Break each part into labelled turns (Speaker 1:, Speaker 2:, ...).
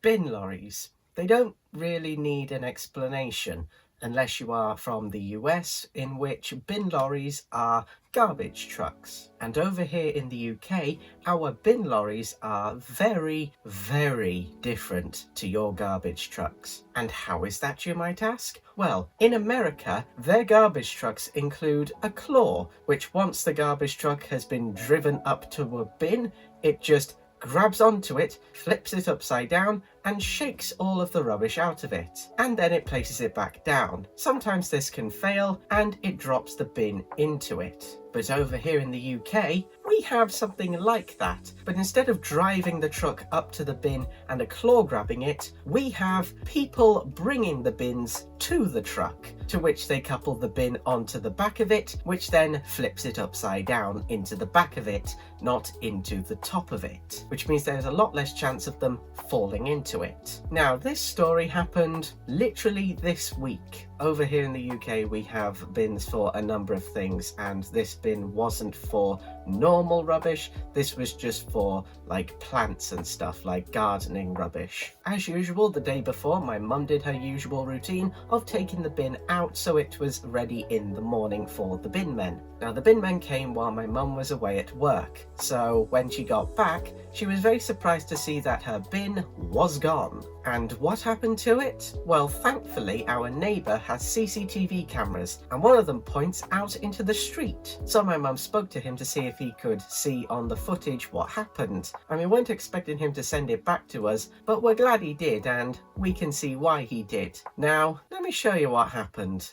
Speaker 1: Bin lorries. They don't really need an explanation unless you are from the US, in which bin lorries are garbage trucks. And over here in the UK, our bin lorries are very, very different to your garbage trucks. And how is that, you might ask? Well, in America, their garbage trucks include a claw, which once the garbage truck has been driven up to a bin, it just grabs onto it, flips it upside down, and shakes all of the rubbish out of it. And then it places it back down. Sometimes this can fail, and it drops the bin into it. But over here in the UK, we have something like that. But instead of driving the truck up to the bin and a claw grabbing it, we have people bringing the bins to the truck, to which they couple the bin onto the back of it, which then flips it upside down into the back of it, not into the top of it, which means there's a lot less chance of them falling into it. Now, this story happened literally this week. Over here in the UK, we have bins for a number of things, and this bin wasn't for normal rubbish. This was just for like plants and stuff, like gardening rubbish. As usual, the day before, my mum did her usual routine of taking the bin out so it was ready in the morning for the bin men. Now, the bin men came while my mum was away at work, so when she got back, she was very surprised to see that her bin was gone. And what happened to it? Well, thankfully, our neighbour has CCTV cameras, and one of them points out into the street. So my mum spoke to him to see if he could see on the footage what happened. And we weren't expecting him to send it back to us, but we're glad he did, and we can see why he did. Now, let me show you what happened.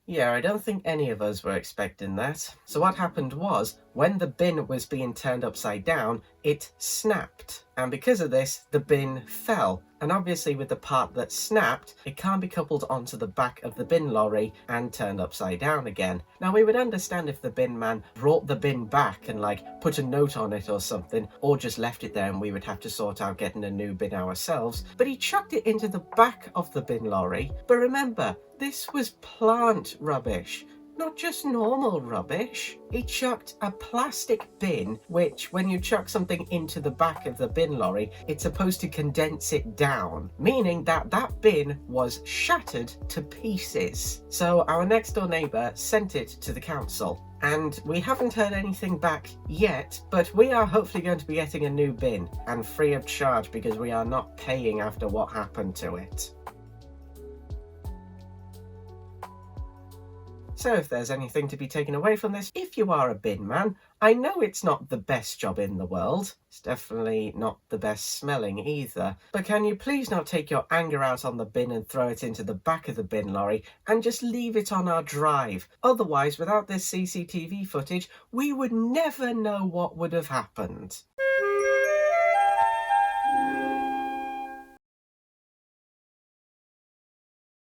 Speaker 1: Yeah, I don't think any of us were expecting that. So what happened was, when the bin was being turned upside down, it snapped. And because of this, the bin fell. And obviously with the part that snapped, it can't be coupled onto the back of the bin lorry and turned upside down again. Now, we would understand if the bin man brought the bin back and like put a note on it or something, or just left it there and we would have to sort out getting a new bin ourselves. But he chucked it into the back of the bin lorry. But remember, this was plant rubbish, not just normal rubbish. He chucked a plastic bin, which when you chuck something into the back of the bin lorry, it's supposed to condense it down, meaning that that bin was shattered to pieces. So our next door neighbour sent it to the council. And we haven't heard anything back yet, but we are hopefully going to be getting a new bin, and free of charge because we are not paying after what happened to it. So if there's anything to be taken away from this, if you are a bin man, I know it's not the best job in the world. It's definitely not the best smelling either. But can you please not take your anger out on the bin and throw it into the back of the bin lorry and just leave it on our drive? Otherwise, without this CCTV footage, we would never know what would have happened.